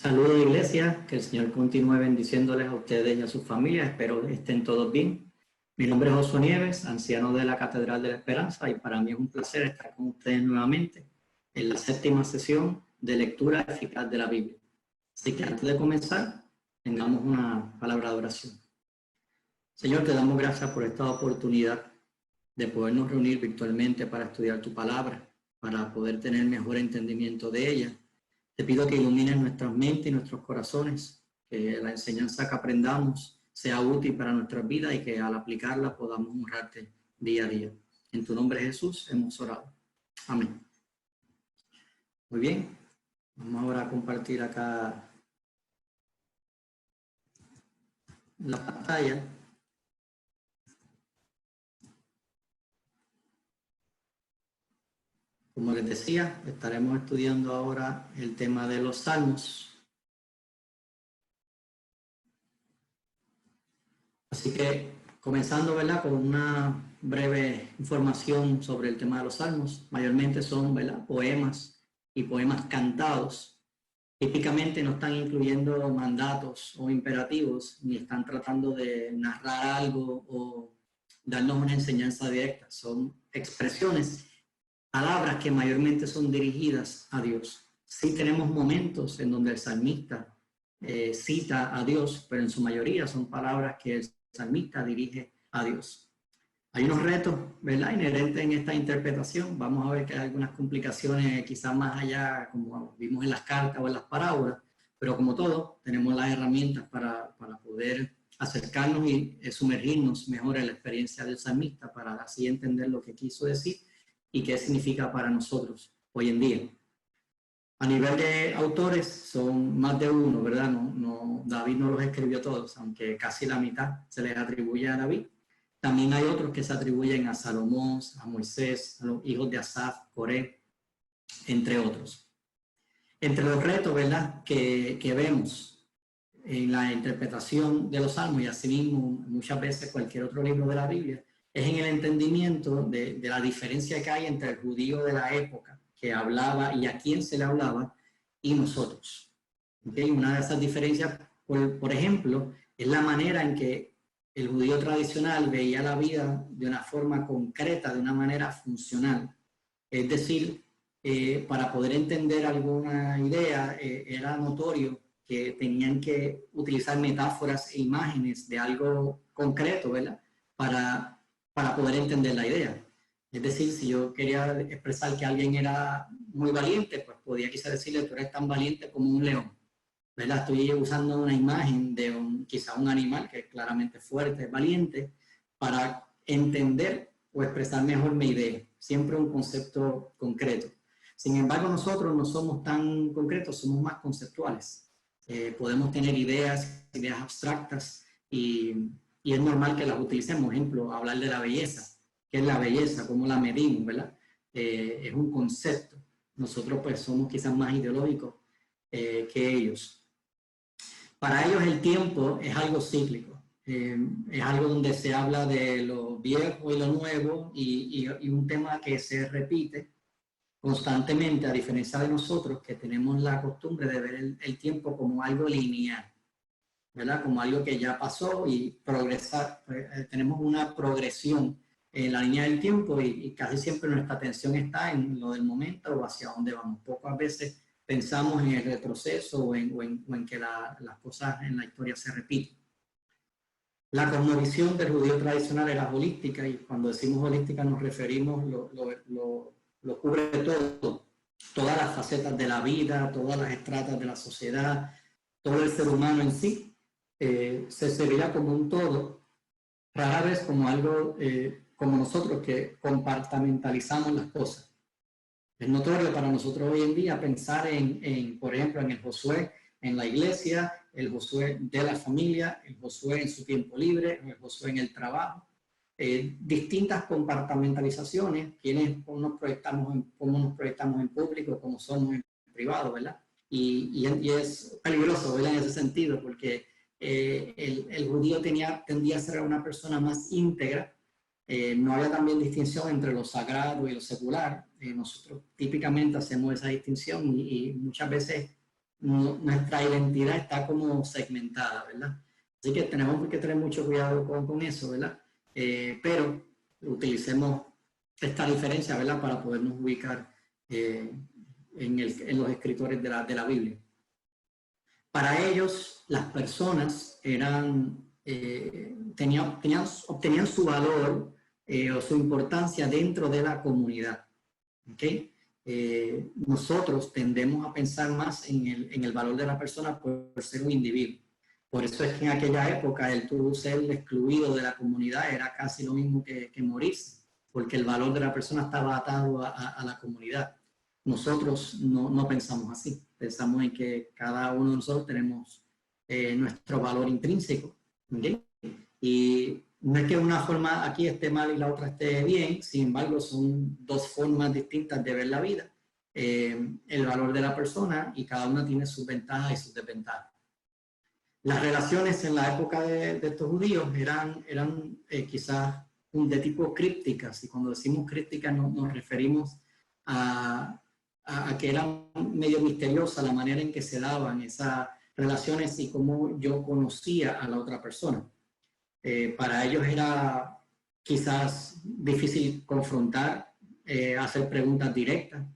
Saludos, iglesia, que el Señor continúe bendiciéndoles a ustedes y a sus familias. Espero estén todos bien. Mi nombre es Josué Nieves, anciano de la Catedral de la Esperanza, y para mí es un placer estar con ustedes nuevamente en la 7ª sesión de lectura eficaz de la Biblia. Así que antes de comenzar, tengamos una palabra de oración. Señor, te damos gracias por esta oportunidad de podernos reunir virtualmente para estudiar tu palabra, para poder tener mejor entendimiento de ella. Te pido que ilumines nuestras mentes y nuestros corazones, que la enseñanza que aprendamos sea útil para nuestras vidas y que al aplicarla podamos honrarte día a día. En tu nombre, Jesús, hemos orado. Amén. Muy bien. Vamos ahora a compartir acá la pantalla. Como les decía, estaremos estudiando ahora el tema de los salmos. Así que, comenzando, ¿verdad?, con una breve información sobre el tema de los salmos. Mayormente son, ¿verdad?, poemas y poemas cantados. Típicamente no están incluyendo mandatos o imperativos, ni están tratando de narrar algo o darnos una enseñanza directa. Son expresiones, palabras que mayormente son dirigidas a Dios. Sí tenemos momentos en donde el salmista cita a Dios, pero en su mayoría son palabras que el salmista dirige a Dios. Hay unos retos, ¿verdad?, inherentes en esta interpretación. Vamos a ver que hay algunas complicaciones quizás más allá, como vimos en las cartas o en las parábolas, pero como todo, tenemos las herramientas para poder acercarnos y sumergirnos mejor en la experiencia del salmista para así entender lo que quiso decir y qué significa para nosotros hoy en día. A nivel de autores son más de uno, ¿verdad? David no los escribió todos, aunque casi la mitad se les atribuye a David. También hay otros que se atribuyen a Salomón, a Moisés, a los hijos de Asaf, Coré, entre otros. Entre los retos, ¿verdad?, que vemos en la interpretación de los salmos, y asimismo muchas veces cualquier otro libro de la Biblia, es en el entendimiento de la diferencia que hay entre el judío de la época que hablaba y a quién se le hablaba y nosotros. ¿Okay? Una de esas diferencias, por ejemplo, es la manera en que el judío tradicional veía la vida de una forma concreta, de una manera funcional. Es decir, para poder entender alguna idea, era notorio que tenían que utilizar metáforas e imágenes de algo concreto, ¿verdad?, para poder entender la idea. Es decir, si yo quería expresar que alguien era muy valiente, pues podía quizá decirle, tú eres tan valiente como un león, ¿verdad? Estoy usando una imagen de quizá un animal que es claramente fuerte, valiente, para entender o expresar mejor mi idea. Siempre un concepto concreto. Sin embargo, nosotros no somos tan concretos, somos más conceptuales. Podemos tener ideas abstractas y es normal que las utilicemos. Por ejemplo, hablar de la belleza. ¿Qué es la belleza? ¿Cómo la medimos? ¿Verdad? Es un concepto. Nosotros pues somos quizás más ideológicos que ellos. Para ellos el tiempo es algo cíclico. Es algo donde se habla de lo viejo y lo nuevo y un tema que se repite constantemente, a diferencia de nosotros que tenemos la costumbre de ver el tiempo como algo lineal, ¿verdad? Como algo que ya pasó y progresar. Tenemos una progresión en la línea del tiempo y casi siempre nuestra atención está en lo del momento o hacia dónde vamos. Pocas veces pensamos en el retroceso o en que las cosas en la historia se repiten. La cosmovisión del judío tradicional era holística, y cuando decimos holística nos referimos, lo cubre todo, todas las facetas de la vida, todas las estratas de la sociedad, todo el ser humano en sí, se veía como un todo, rara vez como algo como nosotros que compartimentalizamos las cosas. Es notorio para nosotros hoy en día pensar por ejemplo, en el Josué en la iglesia, el Josué de la familia, el Josué en su tiempo libre, el Josué en el trabajo. Distintas compartimentalizaciones, cómo nos proyectamos en público, cómo somos en privado, ¿verdad? Y es peligroso, ¿verdad?, en ese sentido, porque el judío tendía a ser una persona más íntegra. No había también distinción entre lo sagrado y lo secular. Nosotros típicamente hacemos esa distinción y muchas veces nuestra identidad está como segmentada, ¿verdad? Así que tenemos que tener mucho cuidado con eso, ¿verdad? Pero utilicemos esta diferencia, ¿verdad? Para podernos ubicar en los escritores de la Biblia. Para ellos, las personas obtenían su valor o su importancia dentro de la comunidad. ¿Okay? Nosotros tendemos a pensar más en el valor de la persona por ser un individuo. Por eso es que en aquella época el tú ser excluido de la comunidad era casi lo mismo que morirse, porque el valor de la persona estaba atado a la comunidad. Nosotros no pensamos así, pensamos en que cada uno de nosotros tenemos nuestro valor intrínseco. ¿Okay? Y no es que una forma aquí esté mal y la otra esté bien, sin embargo son dos formas distintas de ver la vida, el valor de la persona, y cada una tiene sus ventajas y sus desventajas. Las relaciones en la época de estos judíos eran quizás de tipo crípticas, y cuando decimos crípticas nos referimos a que era medio misteriosa la manera en que se daban esas relaciones y cómo yo conocía a la otra persona. Para ellos era quizás difícil confrontar, hacer preguntas directas.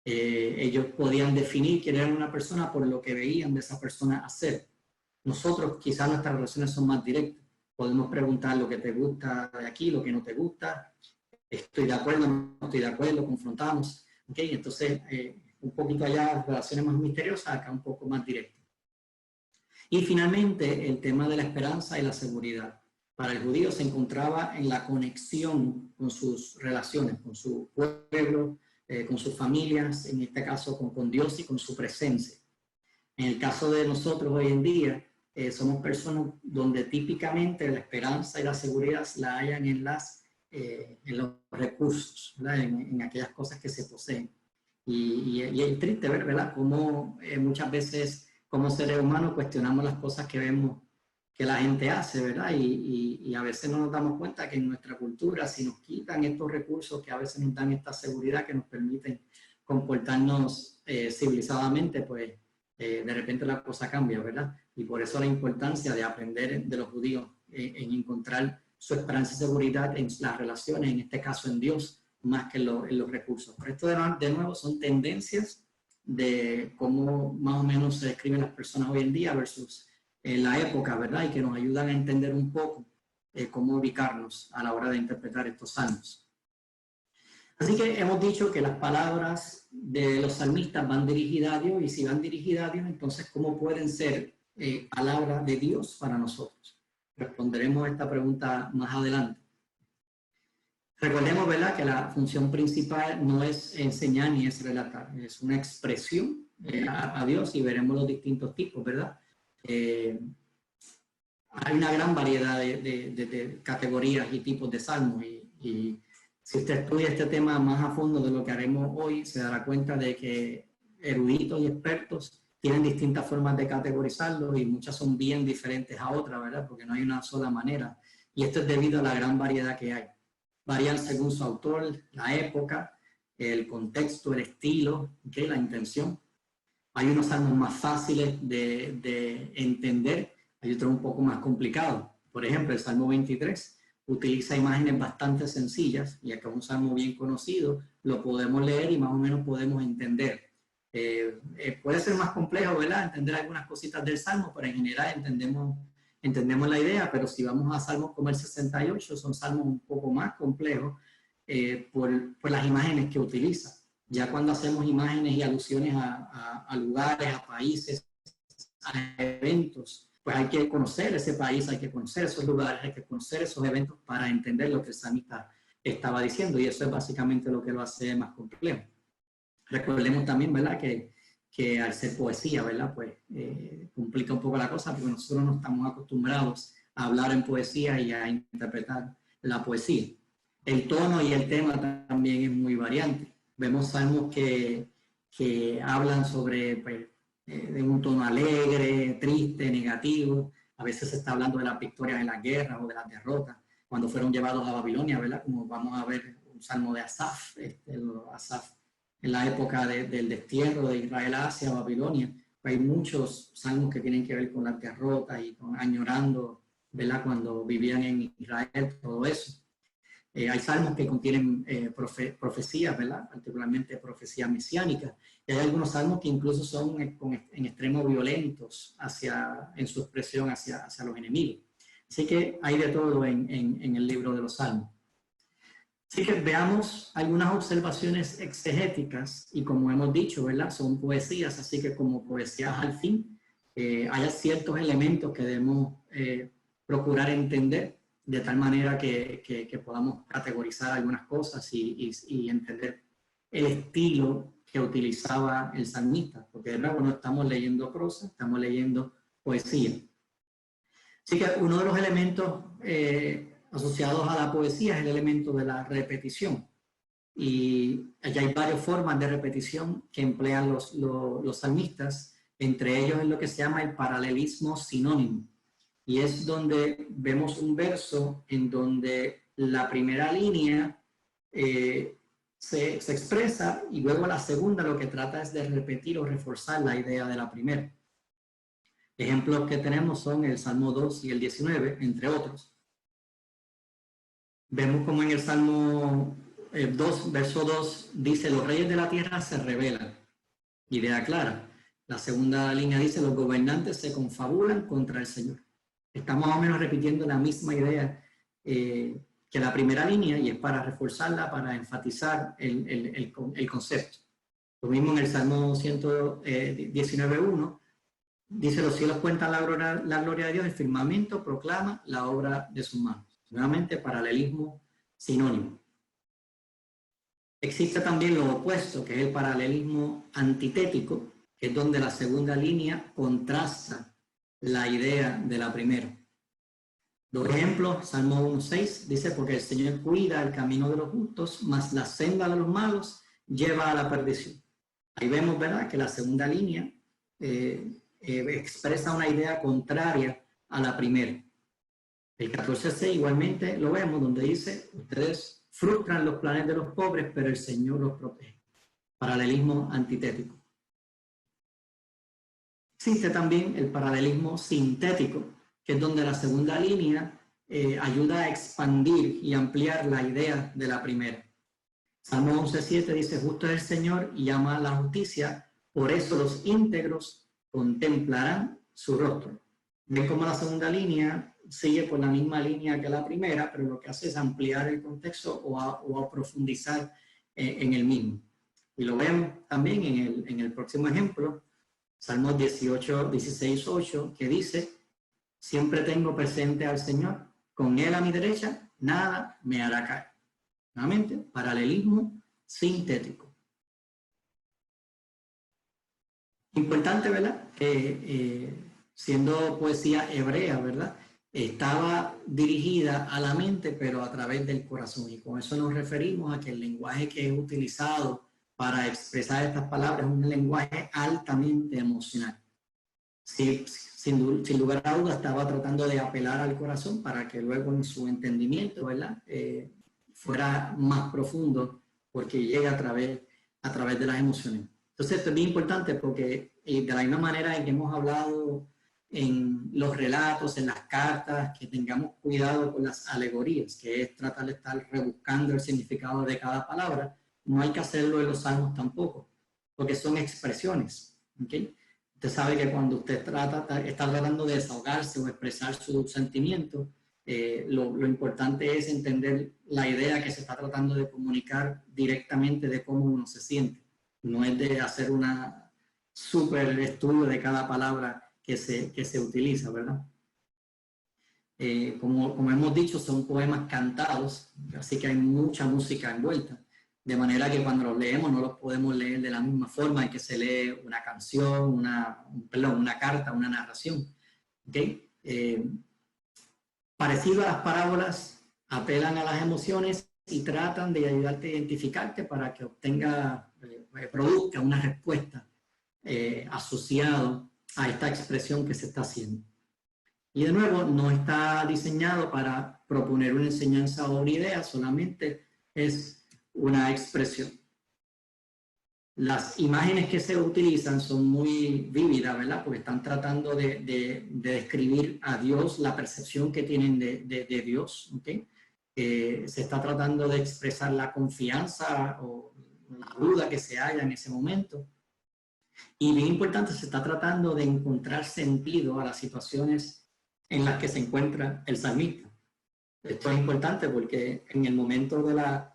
Ellos podían definir quién era una persona por lo que veían de esa persona hacer. Nosotros quizás nuestras relaciones son más directas. Podemos preguntar lo que te gusta de aquí, lo que no te gusta. Estoy de acuerdo, no estoy de acuerdo, confrontamos. ¿Okay? Entonces, un poquito allá, relaciones más misteriosas, acá un poco más directas. Y finalmente, el tema de la esperanza y la seguridad. Para el judío se encontraba en la conexión con sus relaciones, con su pueblo, con sus familias, en este caso con Dios y con su presencia. En el caso de nosotros hoy en día, somos personas donde típicamente la esperanza y la seguridad la hallan en los recursos, en aquellas cosas que se poseen. Y es triste ver, ¿verdad?, cómo muchas veces como seres humanos cuestionamos las cosas que vemos que la gente hace, ¿verdad? Y a veces no nos damos cuenta que en nuestra cultura, si nos quitan estos recursos que a veces nos dan esta seguridad que nos permiten comportarnos civilizadamente, pues de repente la cosa cambia, ¿verdad? Y por eso la importancia de aprender de los judíos en encontrar su esperanza y seguridad en las relaciones, en este caso en Dios, más que en los recursos. Pero esto de nuevo son tendencias de cómo más o menos se describen las personas hoy en día versus la época, ¿verdad? Y que nos ayudan a entender un poco cómo ubicarnos a la hora de interpretar estos salmos. Así que hemos dicho que las palabras de los salmistas van dirigidas a Dios, y si van dirigidas a Dios, entonces ¿cómo pueden ser palabras de Dios para nosotros? Responderemos a esta pregunta más adelante. Recordemos, ¿verdad?, que la función principal no es enseñar ni es relatar, es una expresión a Dios, y veremos los distintos tipos, ¿verdad? Hay una gran variedad de categorías y tipos de salmos, y si usted estudia este tema más a fondo de lo que haremos hoy, se dará cuenta de que eruditos y expertos tienen distintas formas de categorizarlos, y muchas son bien diferentes a otras, ¿verdad? Porque no hay una sola manera, y esto es debido a la gran variedad que hay. Varían según su autor, la época, el contexto, el estilo, ¿okay?, la intención. Hay unos salmos más fáciles de entender, hay otros un poco más complicados. Por ejemplo, el Salmo 23 utiliza imágenes bastante sencillas, y acá es un salmo bien conocido, lo podemos leer y más o menos podemos entender. Puede ser más complejo, ¿verdad?, entender algunas cositas del salmo, pero en general entendemos la idea. Pero si vamos a salmos como el 68, son salmos un poco más complejos por las imágenes que utiliza. Ya cuando hacemos imágenes y alusiones a lugares, a países, a eventos, pues hay que conocer ese país, hay que conocer esos lugares, hay que conocer esos eventos para entender lo que el salmista estaba diciendo, y eso es básicamente lo que lo hace más complejo. Recordemos también, ¿verdad?, que al ser poesía, ¿verdad?, pues complica un poco la cosa, porque nosotros no estamos acostumbrados a hablar en poesía y a interpretar la poesía. El tono y el tema también es muy variante. Vemos salmos que hablan sobre pues, de un tono alegre, triste, negativo. A veces se está hablando de las victorias en las guerras o de las derrotas, cuando fueron llevados a Babilonia, ¿verdad? Como vamos a ver un salmo de Asaf, Asaf en la época del destierro de Israel hacia Babilonia, hay muchos salmos que tienen que ver con las derrotas y con añorando, ¿verdad? Cuando vivían en Israel, todo eso. Hay salmos que contienen profecías, ¿verdad? Particularmente profecías mesiánicas. Y hay algunos salmos que incluso son en extremo violentos en su expresión hacia los enemigos. Así que hay de todo en el libro de los salmos. Así que veamos algunas observaciones exegéticas y como hemos dicho, ¿verdad? Son poesías, así que como poesías al fin, hay ciertos elementos que debemos procurar entender de tal manera que podamos categorizar algunas cosas y entender el estilo que utilizaba el salmista, porque de nuevo no estamos leyendo prosa, estamos leyendo poesía. Así que uno de los elementos asociados a la poesía es el elemento de la repetición. Y allá hay varias formas de repetición que emplean los salmistas, entre ellos es lo que se llama el paralelismo sinónimo. Y es donde vemos un verso en donde la primera línea se expresa y luego la segunda lo que trata es de repetir o reforzar la idea de la primera. Ejemplos que tenemos son el Salmo 2 y el 19, entre otros. Vemos como en el Salmo 2, verso 2, dice, los reyes de la tierra se rebelan. Idea clara. La segunda línea dice, los gobernantes se confabulan contra el Señor. Estamos más o menos repitiendo la misma idea que la primera línea y es para reforzarla, para enfatizar el concepto. Lo mismo en el Salmo 119.1, dice, los cielos cuentan la gloria de Dios, el firmamento proclama la obra de sus manos. Nuevamente, paralelismo sinónimo. Existe también lo opuesto, que es el paralelismo antitético, que es donde la segunda línea contrasta la idea de la primera. Dos ejemplos, Salmo 1.6 dice, porque el Señor cuida el camino de los justos, mas la senda de los malos lleva a la perdición. Ahí vemos, ¿verdad?, que la segunda línea expresa una idea contraria a la primera. El 14.6 igualmente lo vemos, donde dice, ustedes frustran los planes de los pobres, pero el Señor los protege. Paralelismo antitético. Existe también el paralelismo sintético, que es donde la segunda línea ayuda a expandir y ampliar la idea de la primera. Salmo 11.7 dice, justo es el Señor y ama la justicia, por eso los íntegros contemplarán su rostro. Ven cómo la segunda línea sigue por la misma línea que la primera, pero lo que hace es ampliar el contexto o a profundizar en el mismo. Y lo vemos también en el próximo ejemplo, Salmos 16.8, que dice, siempre tengo presente al Señor, con Él a mi derecha, nada me hará caer. Nuevamente, paralelismo sintético. Importante, ¿verdad? Siendo poesía hebrea, ¿verdad? Estaba dirigida a la mente, pero a través del corazón. Y con eso nos referimos a que el lenguaje que es utilizado para expresar estas palabras es un lenguaje altamente emocional. Sí, sin lugar a dudas estaba tratando de apelar al corazón para que luego en su entendimiento, ¿verdad?, fuera más profundo, porque llega a través de las emociones. Entonces esto es bien importante porque de la misma manera en que hemos hablado en los relatos, en las cartas, que tengamos cuidado con las alegorías, que es tratar de estar rebuscando el significado de cada palabra, no hay que hacerlo en los salmos tampoco, porque son expresiones, ¿okay? Usted sabe que cuando usted está tratando de desahogarse o expresar sus sentimientos, lo importante es entender la idea que se está tratando de comunicar directamente de cómo uno se siente. No es de hacer una súper estudio de cada palabra que se utiliza, ¿verdad? Como hemos dicho, son poemas cantados, así que hay mucha música envuelta. De manera que cuando los leemos no los podemos leer de la misma forma en que se lee una canción, una carta, una narración. ¿Okay? Parecido a las parábolas, apelan a las emociones y tratan de ayudarte a identificarte para que produzca una respuesta asociado a esta expresión que se está haciendo. Y de nuevo, no está diseñado para proponer una enseñanza o una idea, solamente es una expresión. Las imágenes que se utilizan son muy vívidas, ¿verdad? Porque están tratando de describir a Dios, la percepción que tienen de Dios, ¿ok? Se está tratando de expresar la confianza o la duda que se haya en ese momento. Y bien importante, se está tratando de encontrar sentido a las situaciones en las que se encuentra el salmista. Esto es importante porque en el momento de la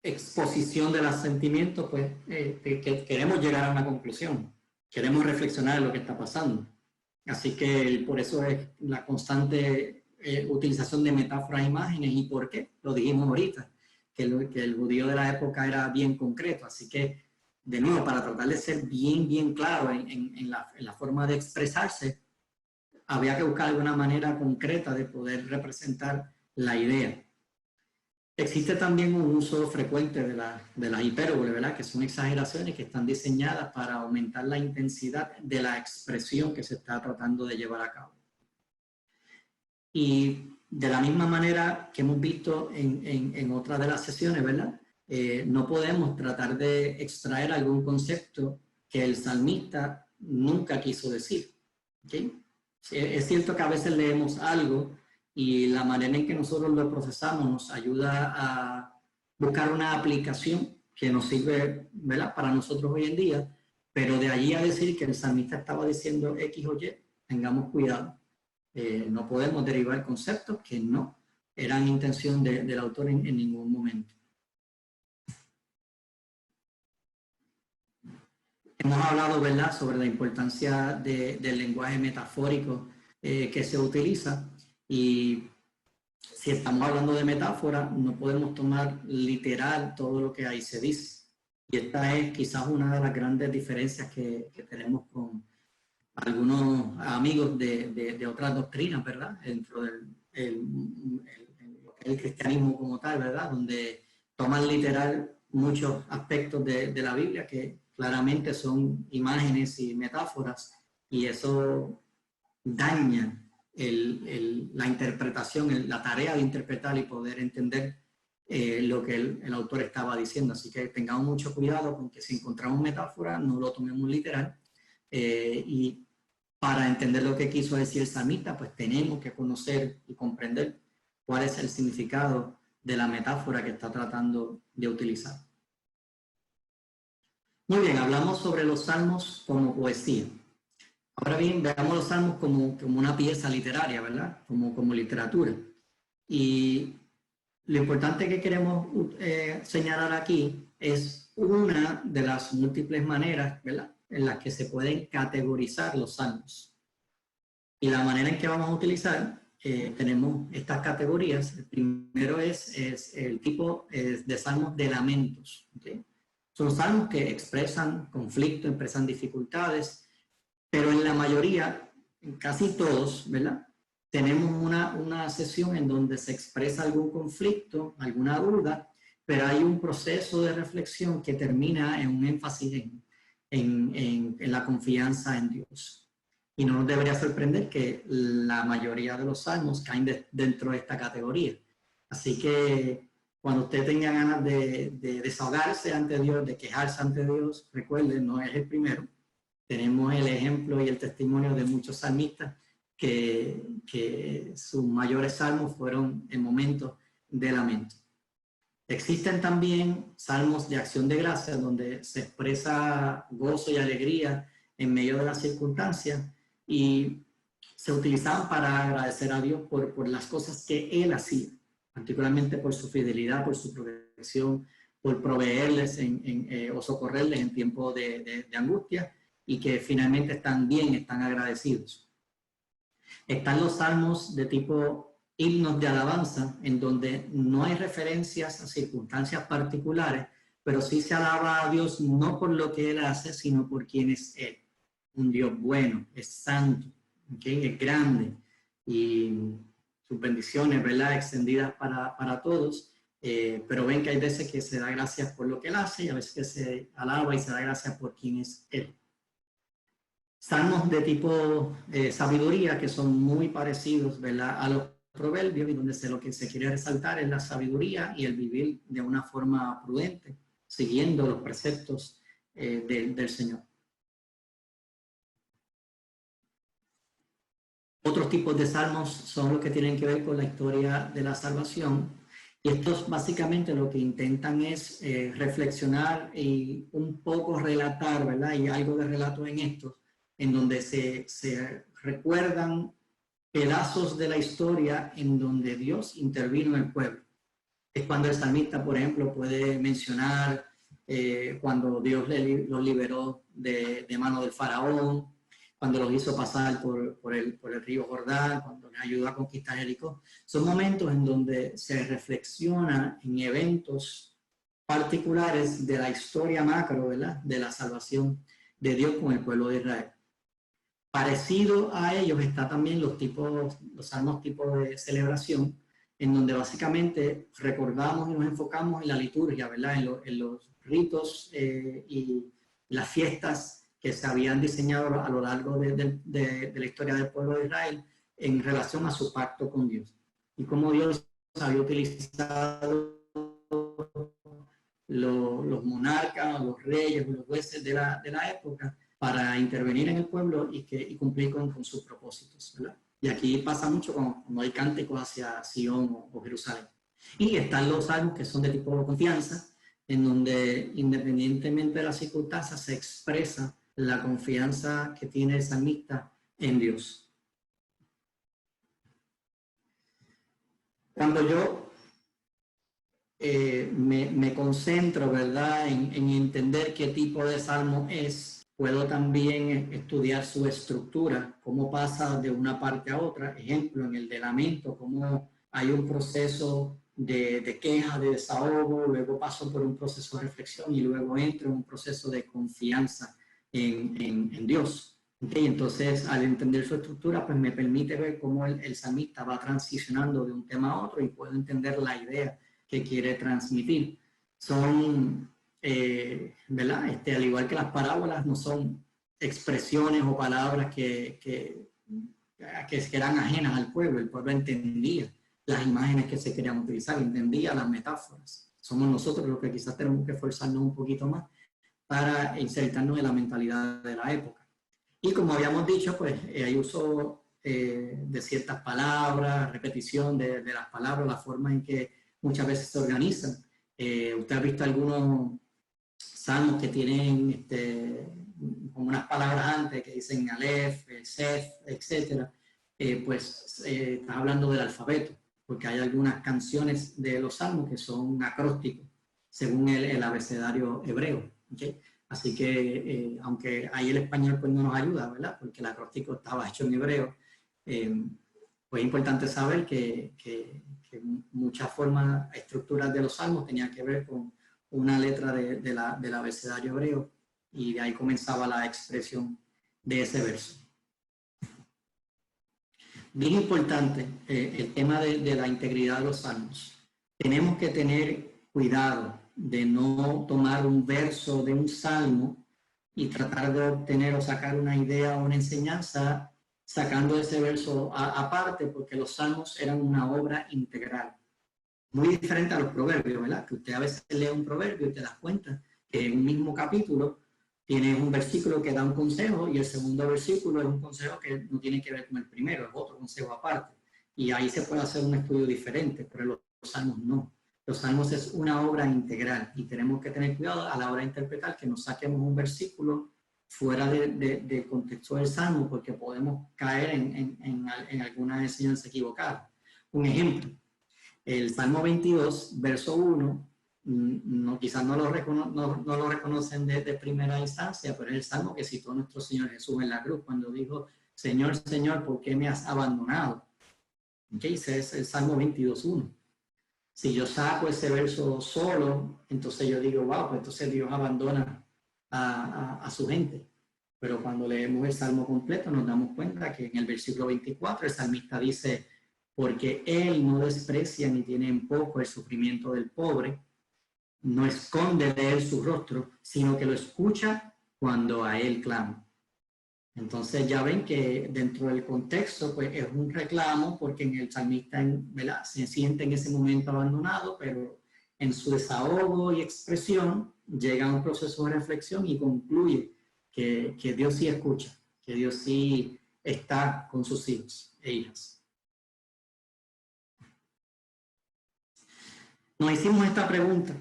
exposición de los sentimientos, pues que queremos llegar a una conclusión, queremos reflexionar en lo que está pasando. Así que por eso es la constante utilización de metáforas e imágenes. ¿Y por qué? Lo dijimos ahorita, que el judío de la época era bien concreto. Así que, de nuevo, para tratar de ser bien claro en la forma de expresarse, había que buscar alguna manera concreta de poder representar la idea. Existe también un uso frecuente de la hipérbole, ¿verdad? Que son exageraciones que están diseñadas para aumentar la intensidad de la expresión que se está tratando de llevar a cabo. Y de la misma manera que hemos visto en otras de las sesiones, ¿verdad? No podemos tratar de extraer algún concepto que el salmista nunca quiso decir, ¿okay? Es cierto que a veces leemos algo y la manera en que nosotros lo procesamos nos ayuda a buscar una aplicación que nos sirve, ¿verdad?, para nosotros hoy en día, pero de allí a decir que el salmista estaba diciendo X o Y, tengamos cuidado. No podemos derivar conceptos que no eran intención del autor en ningún momento. Hemos hablado, ¿verdad?, sobre la importancia del lenguaje metafórico que se utiliza, y si estamos hablando de metáfora, no podemos tomar literal todo lo que ahí se dice. Y esta es quizás una de las grandes diferencias que tenemos con algunos amigos de otras doctrinas, ¿verdad?, dentro del el cristianismo como tal, ¿verdad?, donde toman literal muchos aspectos de la Biblia que claramente son imágenes y metáforas, y eso daña la interpretación, la tarea de interpretar y poder entender lo que el autor estaba diciendo. Así que tengamos mucho cuidado con que si encontramos metáfora, no lo tomemos literal. Y para entender lo que quiso decir el salmista, pues tenemos que conocer y comprender cuál es el significado de la metáfora que está tratando de utilizar. Muy bien, hablamos sobre los salmos como poesía. Ahora bien, veamos los salmos como una pieza literaria, ¿verdad? Como literatura. Y lo importante que queremos señalar aquí es una de las múltiples maneras, ¿verdad?, en las que se pueden categorizar los salmos. Y la manera en que vamos a utilizar, tenemos estas categorías. El primero es el tipo de salmos de lamentos, ¿okay? Son salmos que expresan conflicto, expresan dificultades, pero en la mayoría, en casi todos, ¿verdad?, tenemos una sesión en donde se expresa algún conflicto, alguna duda, pero hay un proceso de reflexión que termina en un énfasis en la confianza en Dios. Y no nos debería sorprender que la mayoría de los salmos caen dentro de esta categoría. Así que cuando usted tenga ganas de desahogarse ante Dios, de quejarse ante Dios, recuerden, no es el primero. Tenemos el ejemplo y el testimonio de muchos salmistas que sus mayores salmos fueron en momentos de lamento. Existen también salmos de acción de gracias, donde se expresa gozo y alegría en medio de las circunstancias, y se utilizaban para agradecer a Dios por las cosas que Él hacía, particularmente por su fidelidad, por su protección, por proveerles o socorrerles en tiempos de angustia, y que finalmente están agradecidos. Están los salmos de tipo himnos de alabanza, en donde no hay referencias a circunstancias particulares, pero sí se alaba a Dios no por lo que Él hace, sino por quién es Él. Un Dios bueno, es santo, ¿okay?, es grande, y sus bendiciones, ¿verdad?, extendidas para todos. Pero ven que hay veces que se da gracias por lo que Él hace, y a veces que se alaba y se da gracias por quién es Él. Salmos de tipo sabiduría, que son muy parecidos, ¿verdad?, a los proverbios, y donde lo que se quiere resaltar es la sabiduría y el vivir de una forma prudente, siguiendo los preceptos del Señor. Otros tipos de salmos son los que tienen que ver con la historia de la salvación. Y estos básicamente lo que intentan es reflexionar y un poco relatar, ¿verdad? Y algo de relato en estos, en donde se recuerdan pedazos de la historia en donde Dios intervino en el pueblo. Es cuando el salmista, por ejemplo, puede mencionar cuando Dios los liberó de mano del faraón, cuando los hizo pasar por el río Jordán, cuando les ayudó a conquistar Jericó. Son momentos en donde se reflexiona en eventos particulares de la historia macro, ¿verdad?, de la salvación de Dios con el pueblo de Israel. Parecido a ellos está también los salmos tipo de celebración, en donde básicamente recordamos y nos enfocamos en la liturgia, ¿verdad?, en los ritos y las fiestas que se habían diseñado a lo largo de la historia del pueblo de Israel en relación a su pacto con Dios. Y cómo Dios había utilizado los monarcas, los reyes, los jueces de la época para intervenir en el pueblo y cumplir con sus propósitos, ¿verdad? Y aquí pasa mucho cuando hay cánticos hacia Sion o Jerusalén. Y están los salmos que son de tipo de confianza, en donde independientemente de las circunstancias se expresa la confianza que tiene el salmista en Dios. Cuando yo me concentro, ¿verdad?, en entender qué tipo de salmo es, puedo también estudiar su estructura, cómo pasa de una parte a otra. Ejemplo, en el de lamento, cómo hay un proceso de queja, de desahogo, luego paso por un proceso de reflexión y luego entro en un proceso de confianza en Dios. ¿Okay? Entonces, al entender su estructura, pues me permite ver cómo el salmista va transicionando de un tema a otro y puedo entender la idea que quiere transmitir. Son, ¿verdad? Al igual que las parábolas, no son expresiones o palabras que eran ajenas al pueblo. El pueblo entendía las imágenes que se querían utilizar, entendía las metáforas. Somos nosotros los que quizás tenemos que esforzarnos un poquito más para insertarnos en la mentalidad de la época. Y como habíamos dicho, pues hay uso de ciertas palabras, repetición de las palabras, la forma en que muchas veces se organizan. Usted ha visto algunos salmos que tienen como unas palabras antes que dicen Aleph, Sef, etc. Pues está hablando del alfabeto, porque hay algunas canciones de los salmos que son acrósticos, según el abecedario hebreo. ¿Okay? Así que, aunque ahí el español pues no nos ayuda, ¿verdad?, porque el acróstico estaba hecho en hebreo, pues es importante saber que muchas formas, estructuras de los salmos tenían que ver con una letra del abecedario hebreo, y de ahí comenzaba la expresión de ese verso. Bien importante el tema de la integridad de los salmos. Tenemos que tener cuidado de no tomar un verso de un salmo y tratar de obtener o sacar una idea o una enseñanza sacando ese verso aparte, porque los salmos eran una obra integral. Muy diferente a los proverbios, ¿verdad? Que usted a veces lee un proverbio y te das cuenta que en un mismo capítulo tiene un versículo que da un consejo y el segundo versículo es un consejo que no tiene que ver con el primero, es otro consejo aparte. Y ahí se puede hacer un estudio diferente, pero los salmos no. Los salmos es una obra integral y tenemos que tener cuidado a la hora de interpretar que no saquemos un versículo fuera del contexto del salmo, porque podemos caer en alguna enseñanza equivocada. Un ejemplo, el Salmo 22, verso 1, quizás no lo reconocen de primera instancia, pero es el salmo que citó nuestro Señor Jesús en la cruz cuando dijo: Señor, Señor, ¿por qué me has abandonado? ¿Okay? Ese es el Salmo 22, 1. Si yo saco ese verso solo, entonces yo digo, wow, pues entonces Dios abandona a su gente. Pero cuando leemos el Salmo completo nos damos cuenta que en el versículo 24 el salmista dice: porque Él no desprecia ni tiene en poco el sufrimiento del pobre, no esconde de Él su rostro, sino que lo escucha cuando a Él clama. Entonces ya ven que dentro del contexto pues es un reclamo, porque en el salmista, ¿verdad?, se siente en ese momento abandonado, pero en su desahogo y expresión, llega a un proceso de reflexión y concluye que Dios sí escucha, que Dios sí está con sus hijos e hijas. Nos hicimos esta pregunta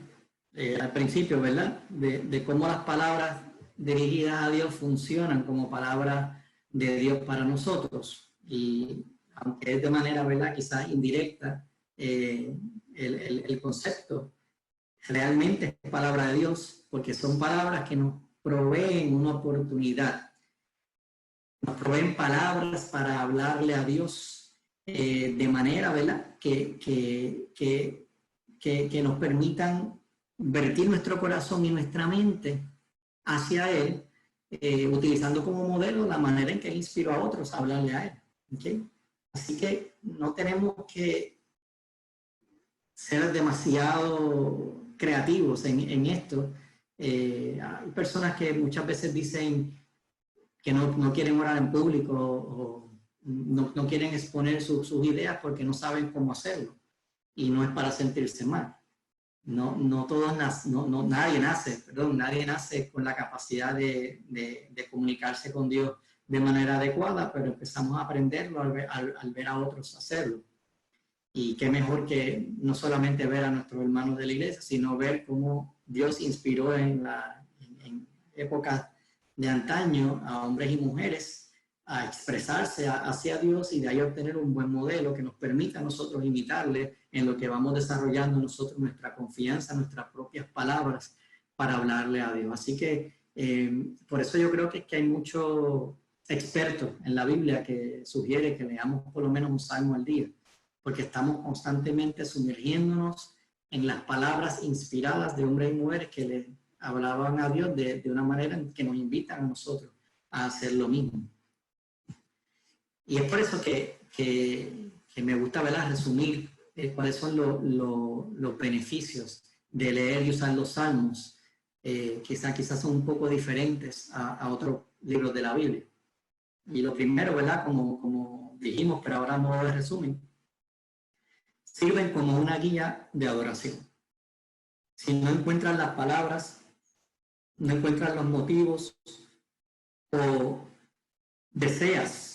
al principio, ¿verdad? De cómo las palabras dirigidas a Dios funcionan como palabras de Dios para nosotros. Y aunque es de manera, ¿verdad?, quizás indirecta, el concepto realmente es palabra de Dios, porque son palabras que nos proveen una oportunidad, nos proveen palabras para hablarle a Dios de manera, ¿verdad?, que nos permitan vertir nuestro corazón y nuestra mente hacia Él, utilizando como modelo la manera en que Él inspiró a otros a hablarle a Él. ¿Okay? Así que no tenemos que ser demasiado creativos en esto. Hay personas que muchas veces dicen que no quieren orar en público o no quieren exponer sus ideas porque no saben cómo hacerlo. Y no es para sentirse mal. No todos nadie nace con la capacidad de comunicarse con Dios de manera adecuada, pero empezamos a aprenderlo al ver a otros hacerlo. Y qué mejor que no solamente ver a nuestros hermanos de la iglesia, sino ver cómo Dios inspiró en épocas de antaño a hombres y mujeres a expresarse hacia Dios y de ahí obtener un buen modelo que nos permita a nosotros imitarle en lo que vamos desarrollando nosotros nuestra confianza, nuestras propias palabras para hablarle a Dios. Así que por eso yo creo que hay muchos expertos en la Biblia que sugiere que leamos por lo menos un salmo al día, porque estamos constantemente sumergiéndonos en las palabras inspiradas de hombres y mujeres que le hablaban a Dios de una manera que nos invitan a nosotros a hacer lo mismo. Y es por eso que me gusta, ¿verdad?, resumir cuáles son los beneficios de leer y usar los salmos. Quizás son un poco diferentes a otros libros de la Biblia. Y lo primero, ¿verdad?, como dijimos, pero ahora a modo de resumen, sirven como una guía de adoración. Si no encuentras las palabras, no encuentras los motivos o deseas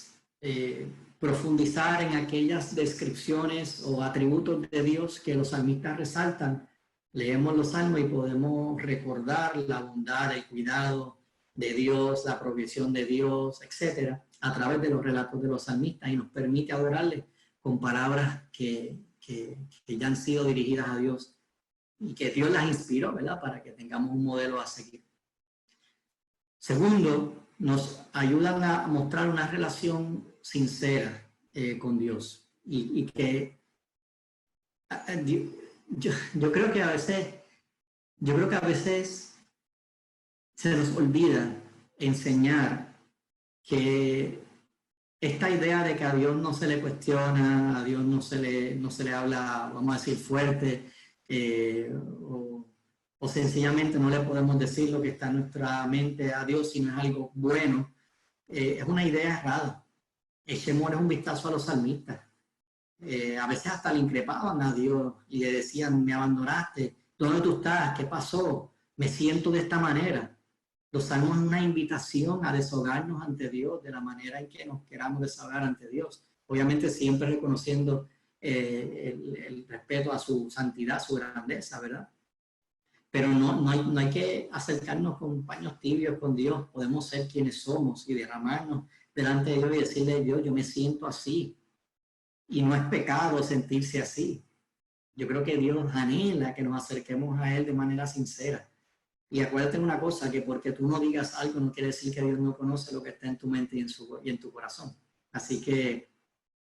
profundizar en aquellas descripciones o atributos de Dios que los salmistas resaltan, leemos los salmos y podemos recordar la bondad, el cuidado de Dios, la provisión de Dios, etcétera, a través de los relatos de los salmistas y nos permite adorarle con palabras que ya han sido dirigidas a Dios y que Dios las inspiró, ¿verdad?, para que tengamos un modelo a seguir. Segundo, nos ayudan a mostrar una relación sincera con Dios y que yo creo que a veces se nos olvida enseñar que esta idea de que a Dios no se le cuestiona, a Dios no se le habla, vamos a decir, fuerte, o sencillamente no le podemos decir lo que está en nuestra mente a Dios si no es algo bueno, es una idea errada. Echémosle un vistazo a los salmistas. A veces hasta le increpaban a Dios y le decían, me abandonaste, ¿dónde tú estás? ¿Qué pasó? Me siento de esta manera. Los salmos es una invitación a desahogarnos ante Dios de la manera en que nos queramos desahogar ante Dios. Obviamente siempre reconociendo el respeto a su santidad, su grandeza, ¿verdad? Pero no hay que acercarnos con paños tibios con Dios. Podemos ser quienes somos y derramarnos delante de Dios y decirle, Dios, yo me siento así. Y no es pecado sentirse así. Yo creo que Dios anhela que nos acerquemos a Él de manera sincera. Y acuérdate una cosa, que porque tú no digas algo no quiere decir que Dios no conoce lo que está en tu mente y en tu corazón. Así que,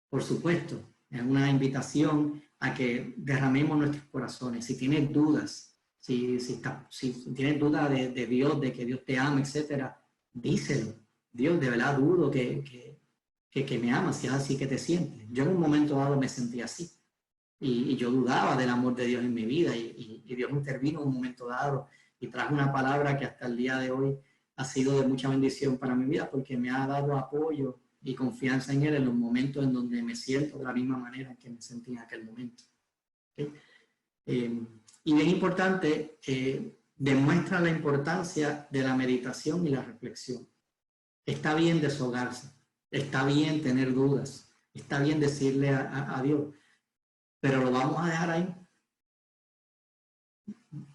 por supuesto, es una invitación a que derramemos nuestros corazones. Si tienes dudas, si tienes duda de Dios, de que Dios te ama, etcétera, díselo. Dios, de verdad dudo que me amas, si es así que te sientes. Yo en un momento dado me sentí así. Y yo dudaba del amor de Dios en mi vida. Y Dios intervino en un momento dado y trajo una palabra que hasta el día de hoy ha sido de mucha bendición para mi vida, porque me ha dado apoyo y confianza en Él en los momentos en donde me siento de la misma manera que me sentí en aquel momento. ¿Okay? Y bien importante, demuestra la importancia de la meditación y la reflexión. Está bien deshogarse, está bien tener dudas, está bien decirle a Dios, pero lo vamos a dejar ahí.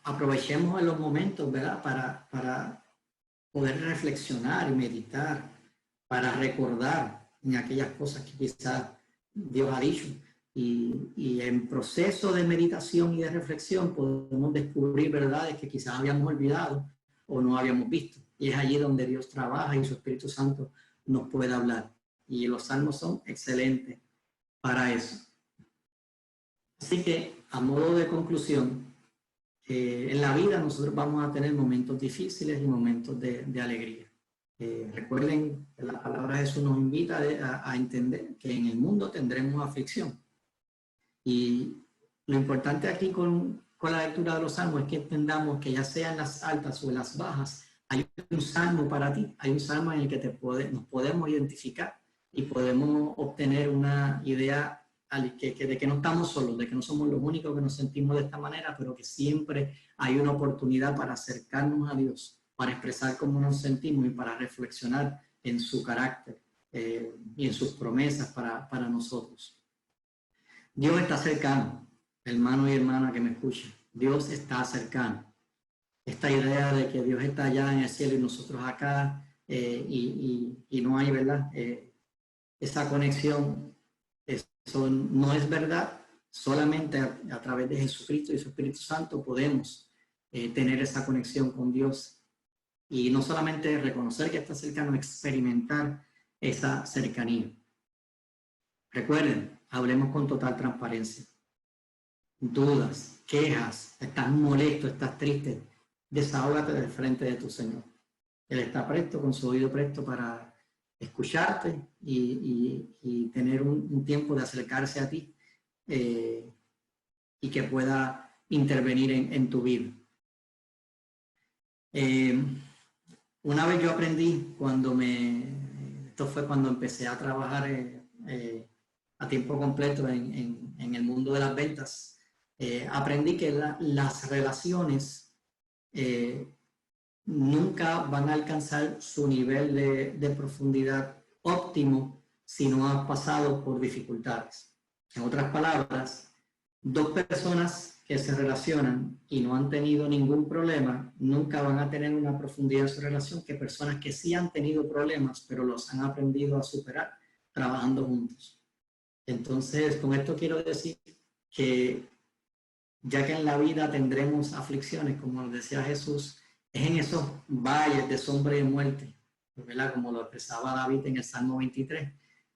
Aprovechemos en los momentos, ¿verdad? Para poder reflexionar y meditar, para recordar en aquellas cosas que quizás Dios ha dicho. Y en proceso de meditación y de reflexión podemos descubrir verdades que quizás habíamos olvidado o no habíamos visto. Y es allí donde Dios trabaja y su Espíritu Santo nos puede hablar. Y los salmos son excelentes para eso. Así que, a modo de conclusión, en la vida nosotros vamos a tener momentos difíciles y momentos de alegría. Recuerden que la palabra de Jesús nos invita a entender que en el mundo tendremos aflicción. Y lo importante aquí con la lectura de los salmos es que entendamos que ya sea en las altas o en las bajas, hay un salmo para ti, hay un salmo en el que nos podemos identificar y podemos obtener una idea de que no estamos solos, de que no somos los únicos que nos sentimos de esta manera, pero que siempre hay una oportunidad para acercarnos a Dios, para expresar cómo nos sentimos y para reflexionar en su carácter y en sus promesas para nosotros. Dios está cercano, hermano y hermana que me escuchan. Dios está cercano. Esta idea de que Dios está allá en el cielo y nosotros acá y no hay, ¿verdad? Esa conexión, eso no es verdad. Solamente a través de Jesucristo y su Espíritu Santo podemos tener esa conexión con Dios. Y no solamente reconocer que está cercano, experimentar esa cercanía. Recuerden, hablemos con total transparencia. Dudas, quejas, estás molesto, estás triste, desahógate del frente de tu Señor. Él está presto, con su oído presto para escucharte y tener un tiempo de acercarse a ti y que pueda intervenir en tu vida. Una vez yo aprendí esto fue cuando empecé a trabajar a tiempo completo en el mundo de las ventas, aprendí que las relaciones nunca van a alcanzar su nivel de profundidad óptimo si no han pasado por dificultades. En otras palabras, dos personas que se relacionan y no han tenido ningún problema, nunca van a tener una profundidad en su relación que personas que sí han tenido problemas, pero los han aprendido a superar trabajando juntos. Entonces, con esto quiero decir que ya que en la vida tendremos aflicciones, como nos decía Jesús, es en esos valles de sombra y de muerte, ¿verdad? Como lo expresaba David en el Salmo 23,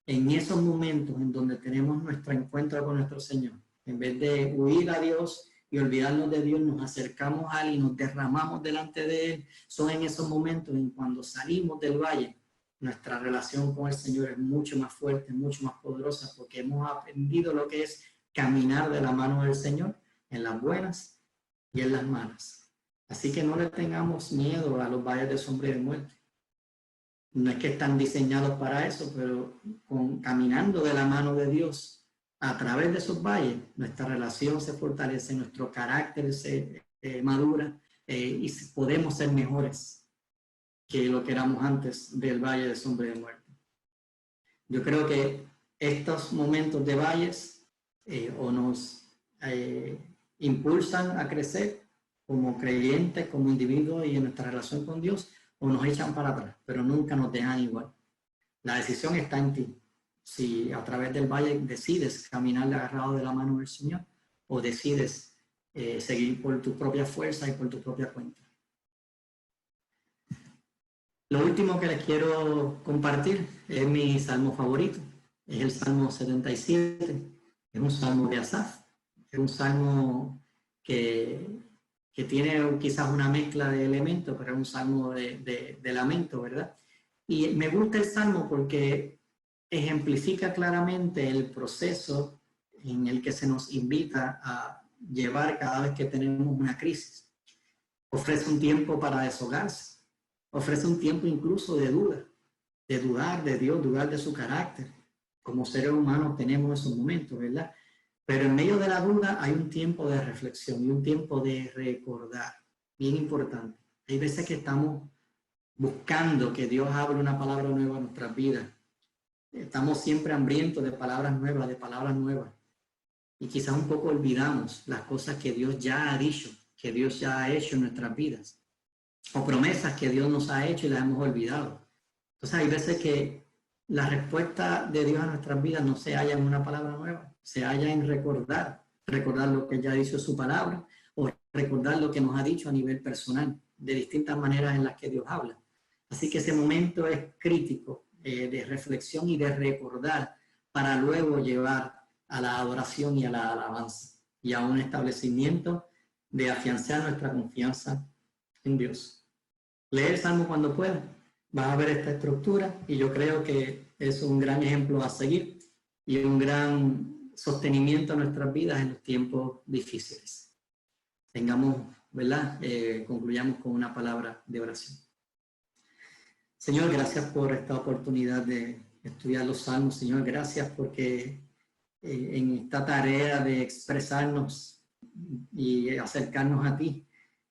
en esos momentos en donde tenemos nuestro encuentro con nuestro Señor, en vez de huir a Dios y olvidarnos de Dios, nos acercamos a Él y nos derramamos delante de Él. Son en esos momentos en cuando salimos del valle, nuestra relación con el Señor es mucho más fuerte, mucho más poderosa, porque hemos aprendido lo que es caminar de la mano del Señor en las buenas y en las malas. Así que no le tengamos miedo a los valles de sombra y de muerte. No es que están diseñados para eso, pero caminando de la mano de Dios a través de esos valles, nuestra relación se fortalece, nuestro carácter se madura y podemos ser mejores que lo que éramos antes del valle de sombra y de muerte. Yo creo que estos momentos de valles o nos impulsan a crecer como creyentes, como individuos y en nuestra relación con Dios, o nos echan para atrás, pero nunca nos dejan igual. La decisión está en ti. Si a través del valle decides caminar agarrado de la mano del Señor o decides seguir por tu propia fuerza y por tu propia cuenta. Lo último que les quiero compartir es mi salmo favorito. Es el Salmo 77. Es un salmo de Asaf. Es un salmo que tiene quizás una mezcla de elementos, pero es un salmo de lamento, ¿verdad? Y me gusta el salmo porque ejemplifica claramente el proceso en el que se nos invita a llevar cada vez que tenemos una crisis. Ofrece un tiempo para deshogarse, ofrece un tiempo incluso de duda, de dudar de Dios, dudar de su carácter. Como seres humanos tenemos esos momentos, ¿verdad? Pero en medio de la duda hay un tiempo de reflexión y un tiempo de recordar, bien importante. Hay veces que estamos buscando que Dios hable una palabra nueva en nuestras vidas. Estamos siempre hambrientos de palabras nuevas, de palabras nuevas. Y quizás un poco olvidamos las cosas que Dios ya ha dicho, que Dios ya ha hecho en nuestras vidas. O promesas que Dios nos ha hecho y las hemos olvidado. Entonces hay veces que la respuesta de Dios a nuestras vidas no se halla en una palabra nueva, se halla en recordar lo que ya ha dicho su palabra, o recordar lo que nos ha dicho a nivel personal, de distintas maneras en las que Dios habla. Así que ese momento es crítico de reflexión y de recordar para luego llevar a la adoración y a la alabanza y a un establecimiento de afianzar nuestra confianza en Dios. Lee el Salmo cuando pueda, vas a ver esta estructura y yo creo que es un gran ejemplo a seguir y un gran sostenimiento a nuestras vidas en los tiempos difíciles. Tengamos, ¿verdad? Concluyamos con una palabra de oración. Señor, gracias por esta oportunidad de estudiar los salmos. Señor, gracias porque en esta tarea de expresarnos y acercarnos a ti,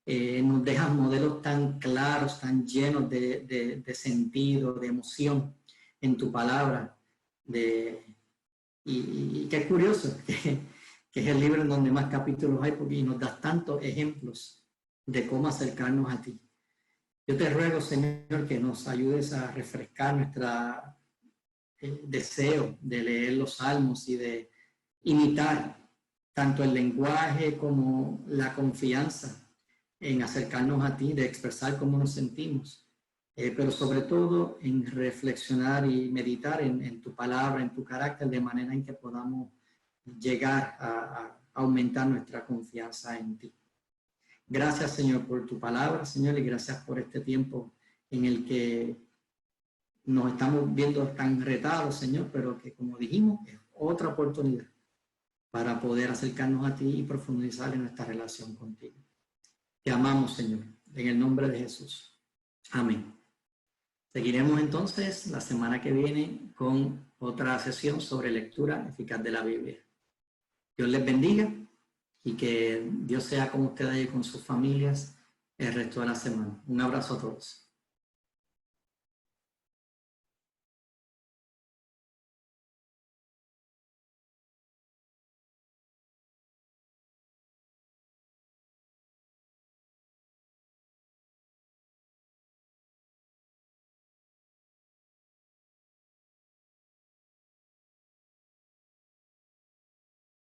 nos dejas modelos tan claros, tan llenos de sentido, de emoción en tu palabra. Y qué curioso que es el libro en donde más capítulos hay, porque nos das tantos ejemplos de cómo acercarnos a ti. Yo te ruego, Señor, que nos ayudes a refrescar nuestro deseo de leer los salmos y de imitar tanto el lenguaje como la confianza en acercarnos a ti, de expresar cómo nos sentimos, pero sobre todo en reflexionar y meditar en tu palabra, en tu carácter, de manera en que podamos llegar a aumentar nuestra confianza en ti. Gracias, Señor, por tu palabra, Señor, y gracias por este tiempo en el que nos estamos viendo tan retados, Señor, pero que, como dijimos, es otra oportunidad para poder acercarnos a ti y profundizar en nuestra relación contigo. Te amamos, Señor, en el nombre de Jesús. Amén. Seguiremos entonces la semana que viene con otra sesión sobre lectura eficaz de la Biblia. Dios les bendiga y que Dios sea con ustedes y con sus familias el resto de la semana. Un abrazo a todos.